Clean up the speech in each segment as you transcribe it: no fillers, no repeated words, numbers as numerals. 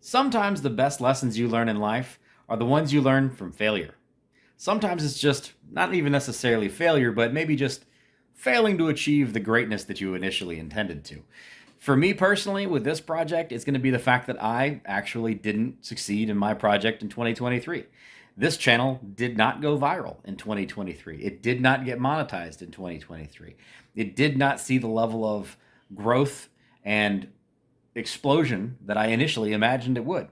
Sometimes the best lessons you learn in life are the ones you learn from failure. Sometimes it's just not even necessarily failure, but maybe just failing to achieve the greatness that you initially intended to. For me personally, with this project, it's going to be the fact that I actually didn't succeed in my project in 2023. This channel did not go viral in 2023. It did not get monetized in 2023. It did not see the level of growth and explosion that I initially imagined it would.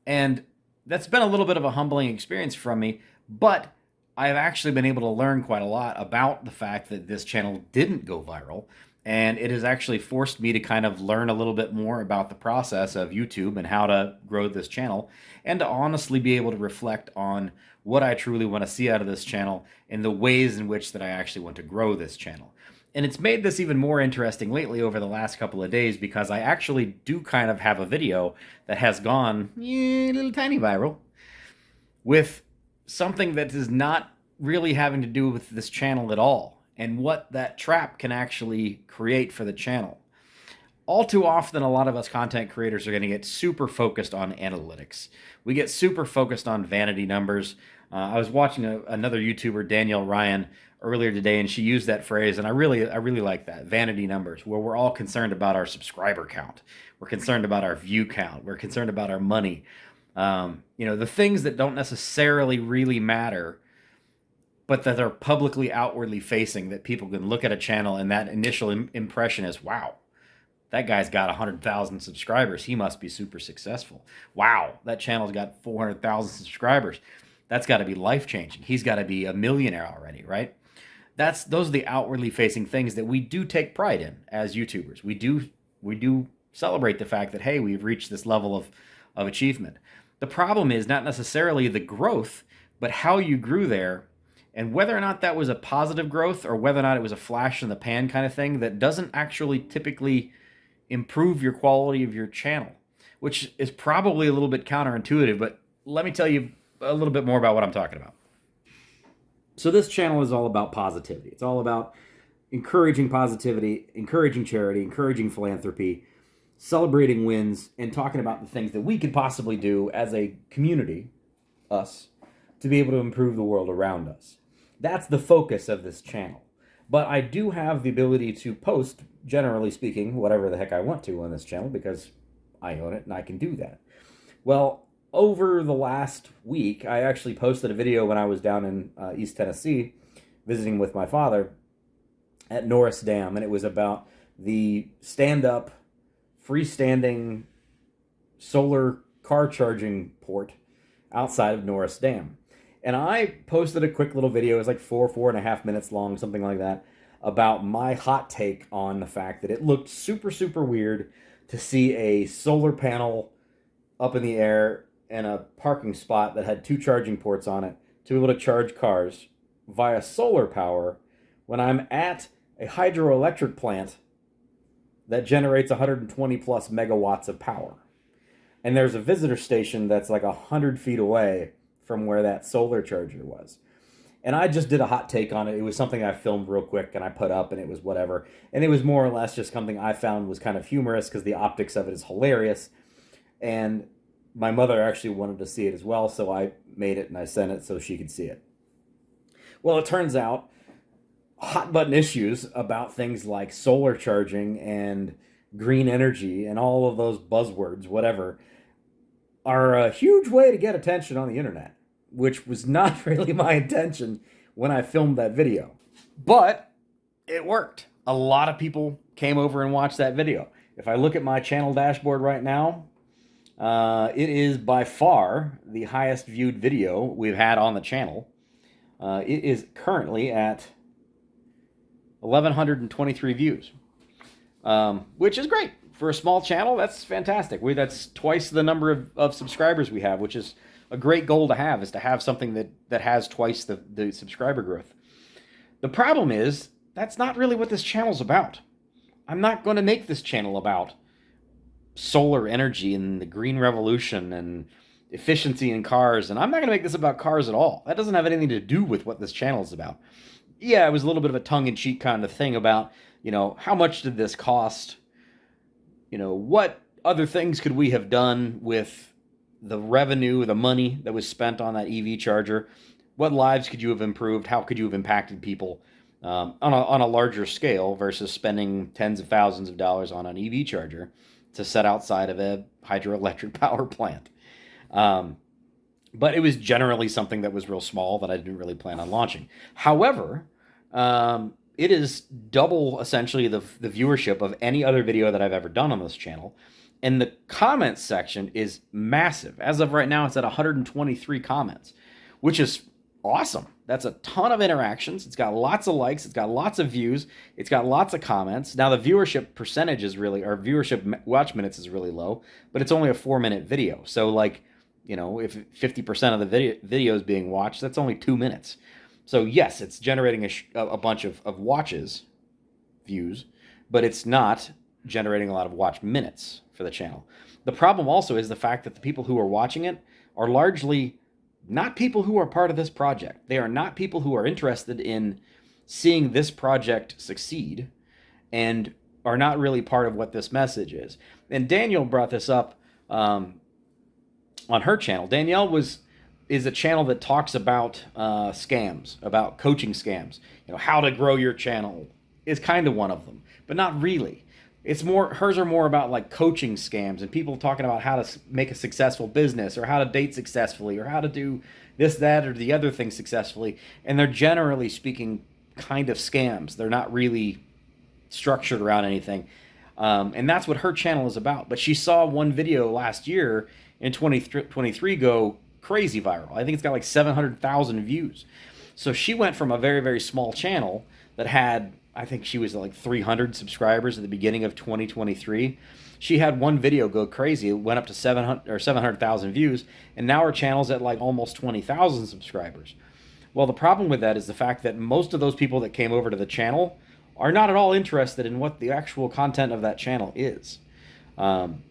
And that's been a little bit of a humbling experience from me, but I've actually been able to learn quite a lot about the fact that this channel didn't go viral. And it has actually forced me to kind of learn a little bit more about the process of YouTube and how to grow this channel, and to honestly be able to reflect on what I truly want to see out of this channel and the ways in which that I actually want to grow this channel. And it's made this even more interesting lately over the last couple of days because I actually do kind of have a video that has gone a little tiny viral with something that is not really having to do with this channel at all, and what that trap can actually create for the channel. All too often, a lot of us content creators are going to get super focused on analytics. We get super focused on vanity numbers. I was watching another YouTuber, Danielle Ryan, earlier today, and she used that phrase, and I really like that, vanity numbers, where we're all concerned about our subscriber count. We're concerned about our view count. We're concerned about our money. The things that don't necessarily really matter, but that are publicly outwardly facing, that people can look at a channel and that initial impression is, wow, that guy's got 100,000 subscribers. He must be super successful. Wow, that channel's got 400,000 subscribers. That's got to be life-changing. He's got to be a millionaire already, right? Those are the outwardly facing things that we do take pride in as YouTubers. We do celebrate the fact that, hey, we've reached this level of achievement. The problem is not necessarily the growth, but how you grew there, and whether or not that was a positive growth or whether or not it was a flash in the pan kind of thing that doesn't actually typically improve your quality of your channel, which is probably a little bit counterintuitive, but let me tell you a little bit more about what I'm talking about. So this channel is all about positivity. It's all about encouraging positivity, encouraging charity, encouraging philanthropy, celebrating wins, and talking about the things that we could possibly do as a community, us, to be able to improve the world around us. That's the focus of this channel. But I do have the ability to post, generally speaking, whatever the heck I want to on this channel because I own it and I can do that. Well, over the last week, I actually posted a video when I was down in East Tennessee visiting with my father at Norris Dam, and it was about the stand-up, freestanding solar car charging port outside of Norris Dam. And I posted a quick little video, it was like 4.5 minutes long, something like that, about my hot take on the fact that it looked super, super weird to see a solar panel up in the air in a parking spot that had 2 charging ports on it to be able to charge cars via solar power when I'm at a hydroelectric plant that generates 120 plus megawatts of power. And there's a visitor station that's like 100 feet away from where that solar charger was. And I just did a hot take on it. It was something I filmed real quick and I put up, and it was whatever. And it was more or less just something I found was kind of humorous because the optics of it is hilarious. And my mother actually wanted to see it as well, so I made it and I sent it so she could see it. Well, it turns out hot button issues about things like solar charging and green energy and all of those buzzwords, whatever, are a huge way to get attention on the internet, which was not really my intention when I filmed that video. But it worked. A lot of people came over and watched that video. If I look at my channel dashboard right now, it is by far the highest viewed video we've had on the channel. It is currently at 1,123 views, which is great. For a small channel, that's fantastic. That's twice the number of subscribers we have, which is a great goal to have, is to have something that has twice the subscriber growth. The problem is, that's not really what this channel's about. I'm not going to make this channel about solar energy and the green revolution and efficiency in cars, and I'm not going to make this about cars at all. That doesn't have anything to do with what this channel is about. Yeah, it was a little bit of a tongue-in-cheek kind of thing about, how much did this cost? What other things could we have done with the revenue, the money that was spent on that EV charger? What lives could you have improved? How could you have impacted people on a larger scale versus spending tens of thousands of dollars on an EV charger to set outside of a hydroelectric power plant? Um, but it was generally something that was real small that I didn't really plan on launching. However, it is double essentially the viewership of any other video that I've ever done on this channel. And the comments section is massive. As of right now, it's at 123 comments, which is awesome. That's a ton of interactions. It's got lots of likes. It's got lots of views. It's got lots of comments. Now, the viewership percentage is really, or viewership watch minutes is really low, but it's only a 4-minute video. So, like, you know, if 50% of the video is being watched, that's only 2 minutes. So, yes, it's generating a bunch of watches, views, but it's not generating a lot of watch minutes for the channel. The problem also is the fact that the people who are watching it are largely not people who are part of this project. They are not people who are interested in seeing this project succeed and are not really part of what this message is. And Danielle brought this up on her channel. Danielle is a channel that talks about scams, about coaching scams. You know, how to grow your channel is kind of one of them, but not really. It's more, hers are more about like coaching scams and people talking about how to make a successful business or how to date successfully or how to do this, that, or the other thing successfully. And they're generally speaking kind of scams. They're not really structured around anything. And that's what her channel is about. But she saw one video last year in 2023 go crazy viral. I think it's got like 700,000 views. So she went from a very, very small channel that had, I think she was at like 300 subscribers at the beginning of 2023. She had one video go crazy. It went up to 700,000 views, and now her channel's at like almost 20,000 subscribers. Well, the problem with that is the fact that most of those people that came over to the channel are not at all interested in what the actual content of that channel is.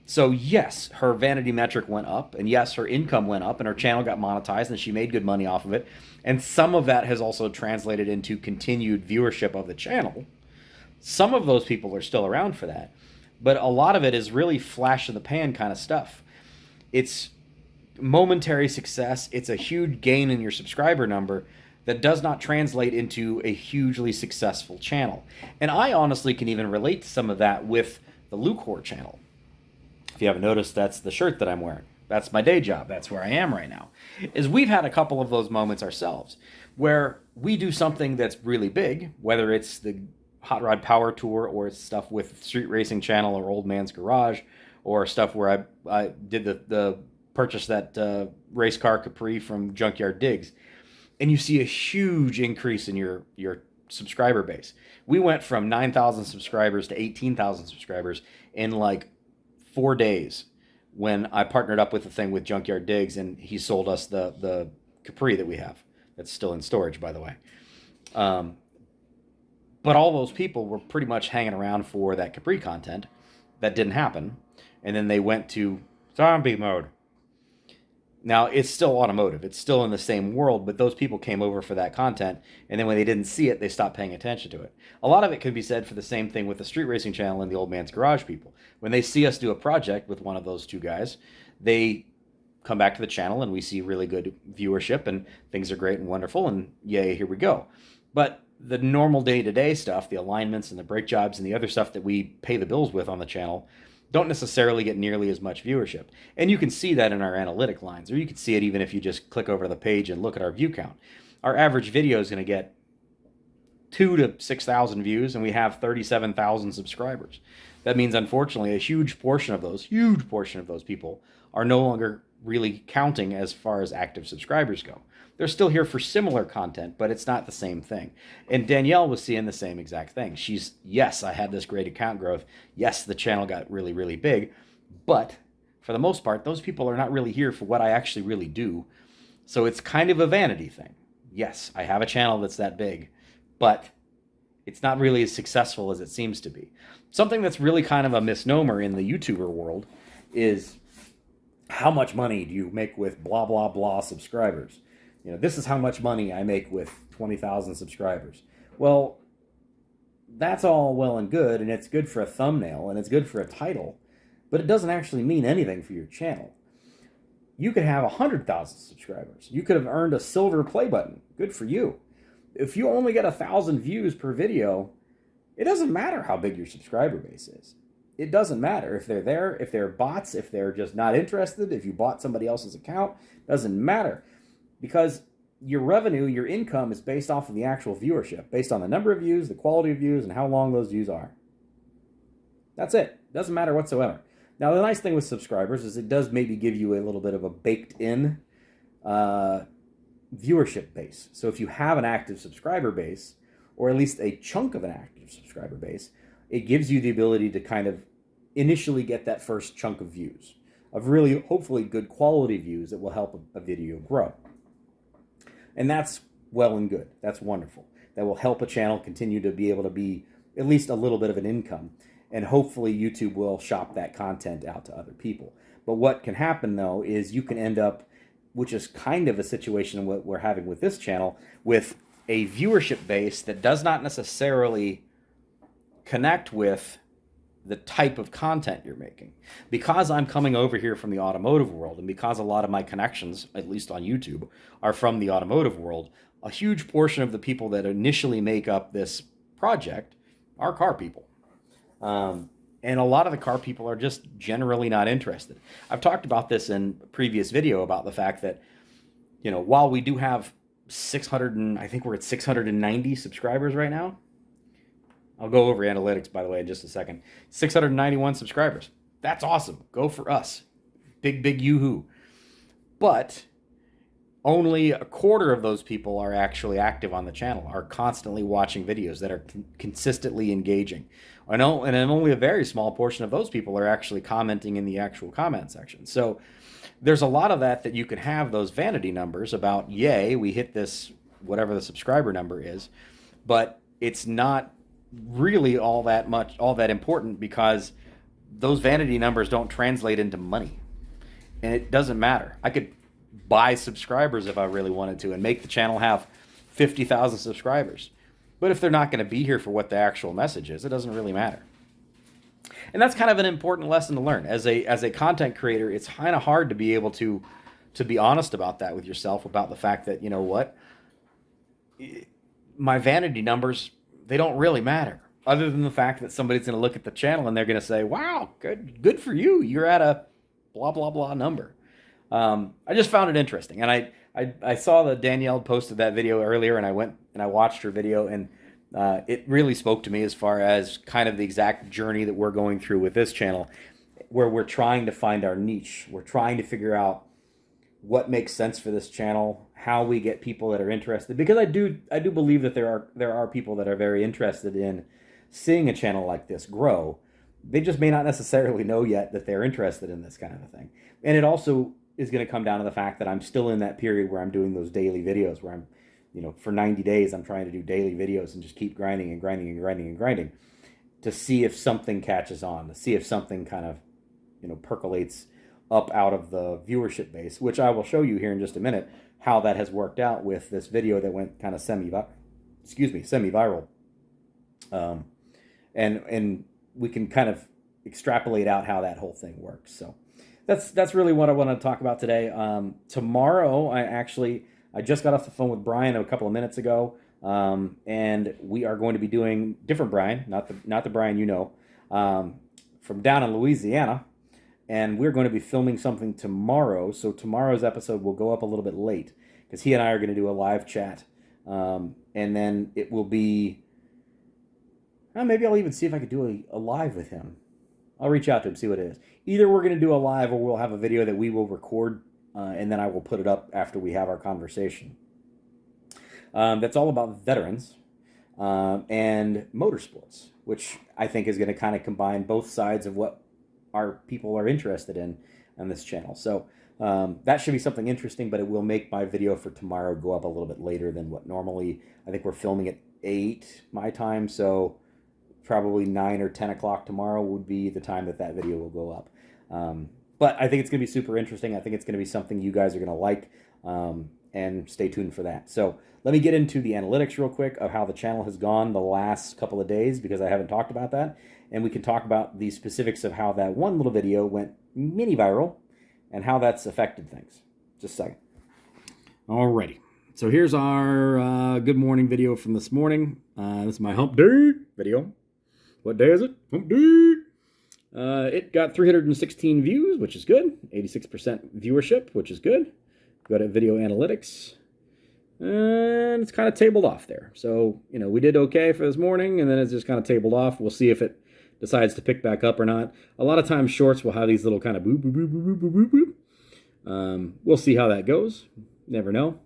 So yes, her vanity metric went up, and yes, her income went up, and her channel got monetized, and she made good money off of it. And some of that has also translated into continued viewership of the channel. Some of those people are still around for that, but a lot of it is really flash in the pan kind of stuff. It's momentary success. It's a huge gain in your subscriber number that does not translate into a hugely successful channel. And I honestly can even relate to some of that with the Lucor channel. If you haven't noticed, that's the shirt that I'm wearing. That's my day job. That's where I am right now. Is we've had a couple of those moments ourselves where we do something that's really big, whether it's the Hot Rod Power Tour or it's stuff with Street Racing Channel or Old Man's Garage, or stuff where I did the purchase that race car Capri from Junkyard Digs, and you see a huge increase in your subscriber base. We went from 9,000 subscribers to 18,000 subscribers in like 4 days when I partnered up with the thing with Junkyard Digs, and he sold us the Capri that we have. That's still in storage, by the way. But all those people were pretty much hanging around for that Capri content. That didn't happen. And then they went to zombie mode. Now, it's still automotive. It's still in the same world, but those people came over for that content, and then when they didn't see it, they stopped paying attention to it. A lot of it could be said for the same thing with the Street Racing Channel and the Old Man's Garage people. When they see us do a project with one of those two guys, they come back to the channel, and we see really good viewership, and things are great and wonderful, and yay, here we go. But the normal day-to-day stuff, the alignments and the brake jobs and the other stuff that we pay the bills with on the channel, don't necessarily get nearly as much viewership. And you can see that in our analytic lines, or you can see it even if you just click over to the page and look at our view count. Our average video is going to get 2,000 to 6,000 views, and we have 37,000 subscribers. That means, unfortunately, a huge portion of those people are no longer really counting as far as active subscribers go. They're still here for similar content, but it's not the same thing. And Danielle was seeing the same exact thing. She's, yes, I had this great account growth. Yes, the channel got really, really big. But for the most part, those people are not really here for what I actually really do. So it's kind of a vanity thing. Yes, I have a channel that's that big, but it's not really as successful as it seems to be. Something that's really kind of a misnomer in the YouTuber world is how much money do you make with blah, blah, blah subscribers? You know, this is how much money I make with 20,000 subscribers. Well, that's all well and good, and it's good for a thumbnail, and it's good for a title, but it doesn't actually mean anything for your channel. You could have 100,000 subscribers. You could have earned a silver play button. Good for you. If you only get 1,000 views per video, it doesn't matter how big your subscriber base is. It doesn't matter if they're there, if they're bots, if they're just not interested, if you bought somebody else's account, doesn't matter. Because your revenue, your income is based off of the actual viewership, based on the number of views, the quality of views, and how long those views are. That's it. Doesn't matter whatsoever. Now, the nice thing with subscribers is it does maybe give you a little bit of a baked-in viewership base. So if you have an active subscriber base, or at least a chunk of an active subscriber base, it gives you the ability to kind of initially get that first chunk of views, of really, hopefully, good quality views that will help a video grow. And that's well and good. That's wonderful. That will help a channel continue to be able to be at least a little bit of an income. And hopefully YouTube will shop that content out to other people. But what can happen, though, is you can end up, which is kind of a situation what we're having with this channel, with a viewership base that does not necessarily connect with the type of content you're making. Because I'm coming over here from the automotive world, and because a lot of my connections, at least on YouTube, are from the automotive world, a huge portion of the people that initially make up this project are car people. And a lot of the car people are just generally not interested. I've talked about this in a previous video about the fact that, you know, while we do have 600 and I think we're at 690 subscribers right now. I'll go over analytics, by the way, in just a second. 691 subscribers. That's awesome. Go for us. Big yoo-hoo. But only a quarter of those people are actually active on the channel, are constantly watching videos that are consistently engaging. And only a very small portion of those people are actually commenting in the actual comment section. So there's a lot of that you can have those vanity numbers about, yay, we hit this, whatever the subscriber number is, but it's not really all that important, because those vanity numbers don't translate into money. And it doesn't matter. I could buy subscribers if I really wanted to and make the channel have 50,000 subscribers. But if they're not going to be here for what the actual message is, it doesn't really matter. And that's kind of an important lesson to learn. As a content creator, it's kind of hard to be able to be honest about that with yourself, about the fact that, you know what, my vanity numbers, they don't really matter, other than the fact that somebody's going to look at the channel and they're going to say, wow, good for you. You're at a blah, blah, blah number. I just found it interesting. And I saw that Danielle posted that video earlier, and I went and I watched her video, and it really spoke to me as far as kind of the exact journey that we're going through with this channel, where we're trying to find our niche. We're trying to figure out what makes sense for this channel, how we get people that are interested. Because I do believe that there are people that are very interested in seeing a channel like this grow. They just may not necessarily know yet that they're interested in this kind of a thing. And it also is going to come down to the fact that I'm still in that period where I'm doing those daily videos, where I'm, you know, for 90 days, I'm trying to do daily videos and just keep grinding and grinding and grinding and grinding to see if something catches on, to see if something kind of, you know, percolates up out of the viewership base, which I will show you here in just a minute, how that has worked out with this video that went kind of semi-viral. And we can kind of extrapolate out how that whole thing works. So that's really what I want to talk about today. Tomorrow, I just got off the phone with Brian a couple of minutes ago, and we are going to be doing different Brian, not the Brian you know, from down in Louisiana, and we're going to be filming something tomorrow. So tomorrow's episode will go up a little bit late because he and I are going to do a live chat, and then it will be. Maybe I'll even see if I could do a live with him. I'll reach out to him, see what it is. Either we're going to do a live, or we'll have a video that we will record, and then I will put it up after we have our conversation. That's all about veterans and motorsports, which I think is going to kind of combine both sides of what our people are interested in on this channel. So that should be something interesting, but it will make my video for tomorrow go up a little bit later than what normally. I think we're filming at 8 my time, so probably 9 or 10 o'clock tomorrow would be the time that video will go up. But I think it's going to be super interesting. I think it's going to be something you guys are going to like, and stay tuned for that. So let me get into the analytics real quick of how the channel has gone the last couple of days, because I haven't talked about that. and we can talk about the specifics of how that one little video went mini viral and how that's affected things. Just a second. Alrighty. So here's our good morning video from this morning. This is my hump day video. What day is it? Hump day. It got 316 views, which is good. 86% viewership, which is good. Go to video analytics. And it's kind of tabled off there. So, we did okay for this morning, and then it's just kind of tabled off. We'll see if it decides to pick back up or not. A lot of times shorts will have these little kind of boop, boop, boop, boop, boop, boop, boop. We'll see how that goes. Never know.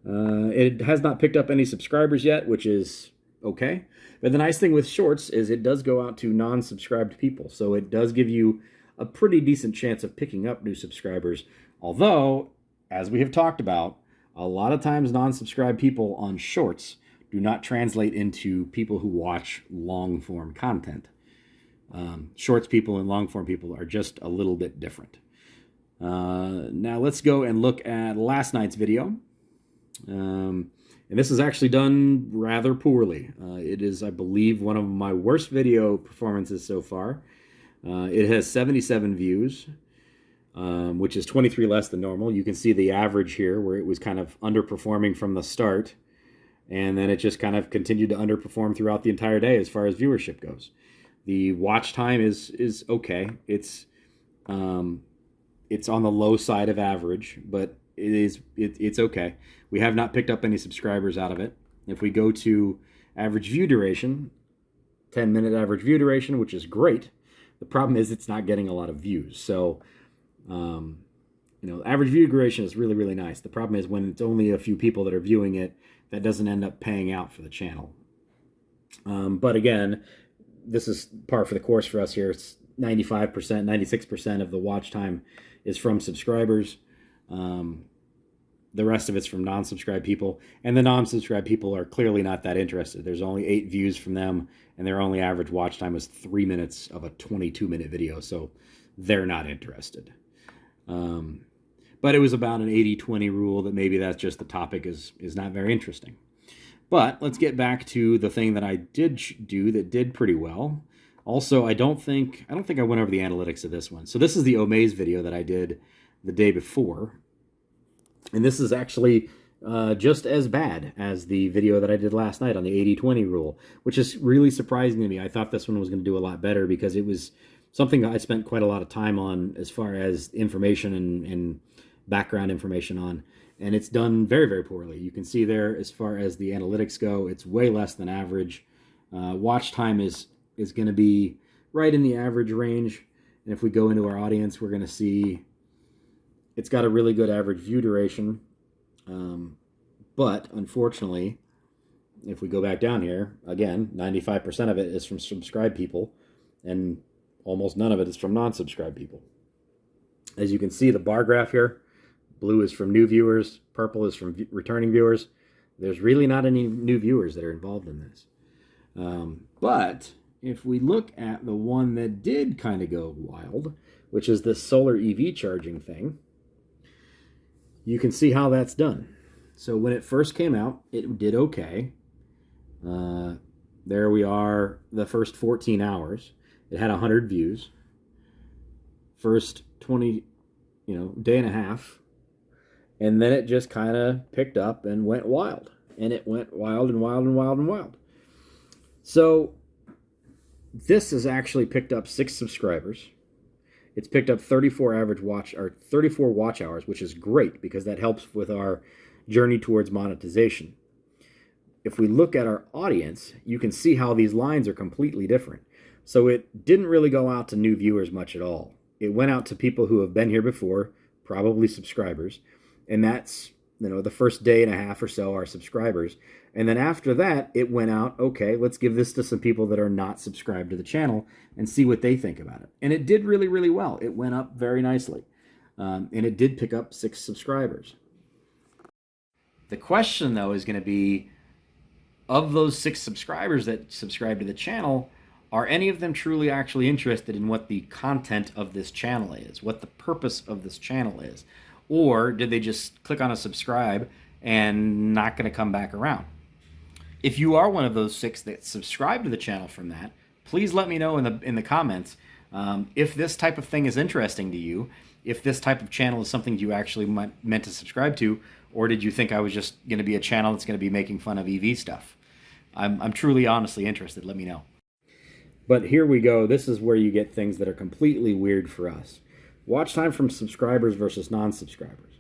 It has not picked up any subscribers yet, which is okay. But the nice thing with shorts is it does go out to non-subscribed people. So it does give you a pretty decent chance of picking up new subscribers. Although, as we have talked about, a lot of times non-subscribed people on shorts do not translate into people who watch long-form content. Shorts people and long-form people are just a little bit different. Now let's go and look at last night's video. And this is actually done rather poorly. It is, I believe, one of my worst video performances so far. It has 77 views. Which is 23 less than normal. You can see the average here where it was kind of underperforming from the start, and then it just kind of continued to underperform throughout the entire day as far as viewership goes. The watch time is okay. It's on the low side of average, but it's okay. We have not picked up any subscribers out of it. If we go to average view duration, 10-minute average view duration, which is great. The problem is it's not getting a lot of views. So average view duration is really, really nice. The problem is when it's only a few people that are viewing it, that doesn't end up paying out for the channel. But again, this is par for the course for us here. It's 95%, 96% of the watch time is from subscribers. The rest of it's from non-subscribed people. And the non-subscribed people are clearly not that interested. There's only 8 views from them, and their only average watch time is 3 minutes of a 22-minute video. So they're not interested. But it was about an 80-20 rule that maybe that's just the topic is not very interesting. But let's get back to the thing that I did do that did pretty well. Also, I don't think I went over the analytics of this one. So this is the Omaze video that I did the day before. And this is actually just as bad as the video that I did last night on the 80-20 rule, which is really surprising to me. I thought this one was going to do a lot better because it was something I spent quite a lot of time on as far as information and background information on. And it's done very, very poorly. You can see there, as far as the analytics go, it's way less than average. Watch time is going to be right in the average range. And if we go into our audience, we're going to see it's got a really good average view duration. But unfortunately, if we go back down here, again, 95% of it is from subscribed people, and almost none of it is from non-subscribed people. As you can see, the bar graph here, blue is from new viewers, purple is from returning viewers. There's really not any new viewers that are involved in this. But if we look at the one that did kind of go wild, which is this solar EV charging thing, you can see how that's done. So when it first came out, it did okay. There we are, the first 14 hours. It had 100 views. First 20, day and a half. And then it just kind of picked up and went wild. And it went wild and wild and wild and wild. So this has actually picked up 6 subscribers. It's picked up 34 watch hours, which is great because that helps with our journey towards monetization. If we look at our audience, you can see how these lines are completely different. So it didn't really go out to new viewers much at all. It went out to people who have been here before, probably subscribers, and that's, the first day and a half or so are subscribers. And then after that, it went out, okay, let's give this to some people that are not subscribed to the channel and see what they think about it. And it did really, really well. It went up very nicely. And it did pick up 6 subscribers. The question, though, is going to be, of those 6 subscribers that subscribe to the channel, are any of them truly actually interested in what the content of this channel is, what the purpose of this channel is? Or did they just click on a subscribe and not going to come back around? If you are one of those 6 that subscribe to the channel from that, please let me know in the comments if this type of thing is interesting to you, if this type of channel is something you actually meant to subscribe to, or did you think I was just going to be a channel that's going to be making fun of EV stuff? I'm truly, honestly interested. Let me know. But here we go. This is where you get things that are completely weird for us. Watch time from subscribers versus non-subscribers.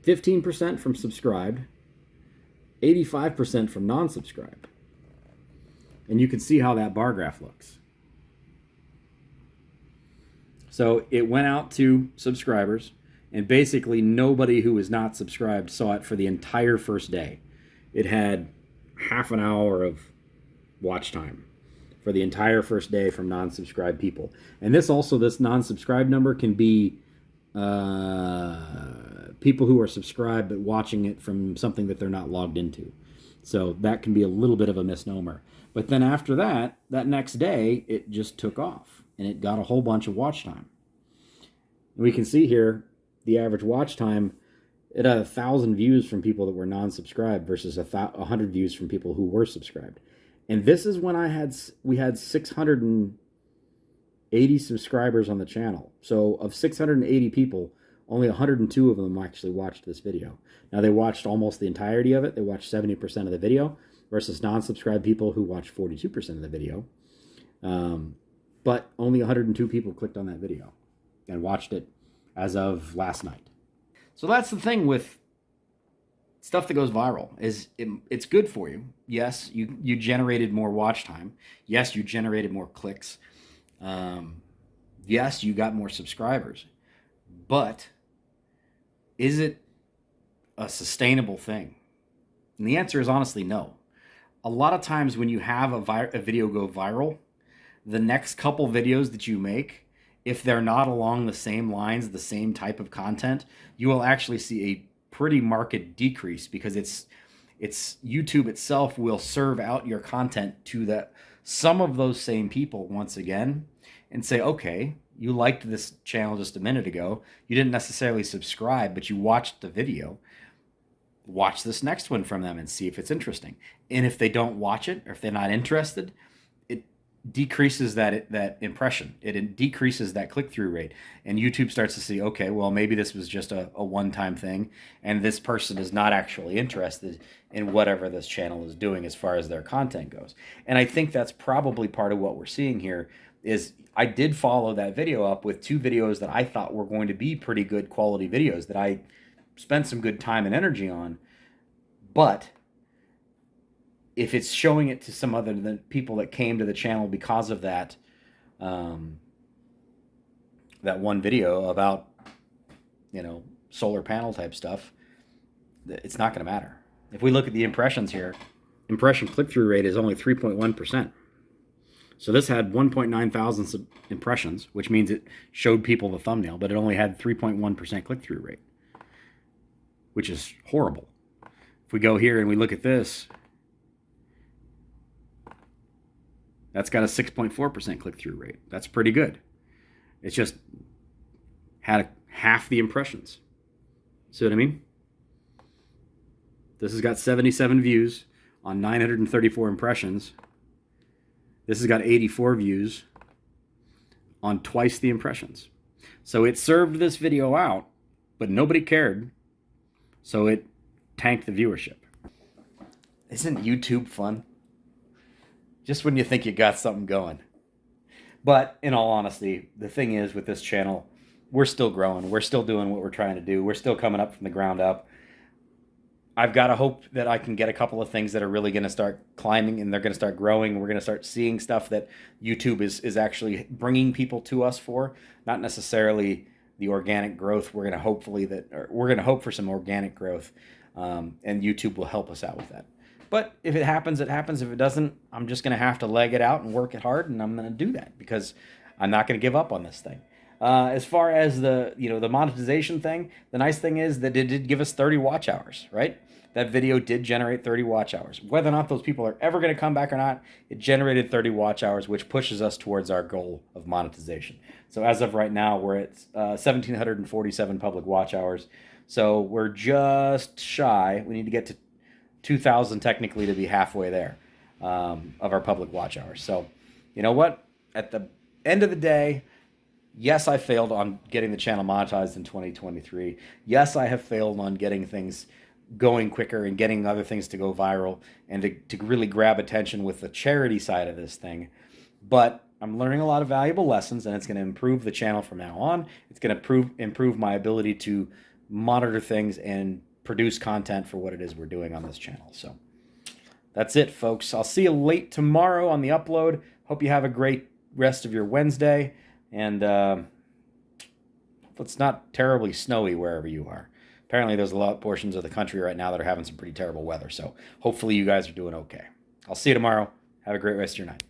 15% from subscribed, 85% from non-subscribed. And you can see how that bar graph looks. So it went out to subscribers, and basically nobody who was not subscribed saw it for the entire first day. It had half an hour of watch time for the entire first day from non-subscribed people. And this non-subscribed number can be people who are subscribed but watching it from something that they're not logged into. So that can be a little bit of a misnomer. But then after that next day, it just took off and it got a whole bunch of watch time. And we can see here the average watch time. It had 1,000 views from people that were non-subscribed versus 100 views from people who were subscribed. And this is when we had 680 subscribers on the channel. So of 680 people, only 102 of them actually watched this video. Now they watched almost the entirety of it. They watched 70% of the video versus non-subscribed people who watched 42% of the video. But only 102 people clicked on that video and watched it as of last night. So that's the thing with stuff that goes viral, is it's good for you. Yes, you generated more watch time. Yes, you generated more clicks. Yes, you got more subscribers. But is it a sustainable thing? And the answer is honestly no. A lot of times when you have a video go viral, the next couple videos that you make, if they're not along the same lines, the same type of content, you will actually see a pretty marked decrease, because it's YouTube itself will serve out your content to some of those same people once again and say, okay, you liked this channel just a minute ago. You didn't necessarily subscribe, but you watched the video. Watch this next one from them and see if it's interesting. And if they don't watch it, or if they're not interested, it decreases that impression. It decreases that click-through rate. And YouTube starts to see, okay, well, maybe this was just a one-time thing, and this person is not actually interested in whatever this channel is doing as far as their content goes. And I think that's probably part of what we're seeing here. Is I did follow that video up with 2 videos that I thought were going to be pretty good quality videos that I spent some good time and energy on. But if it's showing it to some other than people that came to the channel because of that one video about, solar panel type stuff, it's not going to matter. If we look at the impressions here, impression click-through rate is only 3.1%. So this had 1.9 thousand impressions, which means it showed people the thumbnail, but it only had 3.1% click-through rate, which is horrible. If we go here and we look at this, that's got a 6.4% click-through rate. That's pretty good. It's just had half the impressions. See what I mean? This has got 77 views on 934 impressions. This has got 84 views on twice the impressions. So it served this video out, but nobody cared. So it tanked the viewership. Isn't YouTube fun? Just when you think you got something going. But in all honesty, the thing is with this channel, we're still growing. We're still doing what we're trying to do. We're still coming up from the ground up. I've got to hope that I can get a couple of things that are really going to start climbing, and they're going to start growing. We're going to start seeing stuff that YouTube is actually bringing people to us for, not necessarily the organic growth. We're going to hope for some organic growth, and YouTube will help us out with that. But if it happens, it happens. If it doesn't, I'm just going to have to leg it out and work it hard, and I'm going to do that because I'm not going to give up on this thing. As far as the monetization thing, the nice thing is that it did give us 30 watch hours, right? That video did generate 30 watch hours. Whether or not those people are ever going to come back or not, it generated 30 watch hours, which pushes us towards our goal of monetization. So as of right now, we're at 1,747 public watch hours. So we're just shy. We need to get to 2,000 technically to be halfway there of our public watch hours. So you know what? At the end of the day, yes, I failed on getting the channel monetized in 2023. Yes, I have failed on getting things going quicker and getting other things to go viral and to really grab attention with the charity side of this thing. But I'm learning a lot of valuable lessons, and it's going to improve the channel from now on. It's going to improve my ability to monitor things and produce content for what it is we're doing on this channel. So that's it, folks. I'll see you late tomorrow on the upload. Hope you have a great rest of your Wednesday, and it's not terribly snowy wherever you are. Apparently, there's a lot of portions of the country right now that are having some pretty terrible weather, so hopefully you guys are doing okay. I'll see you tomorrow. Have a great rest of your night.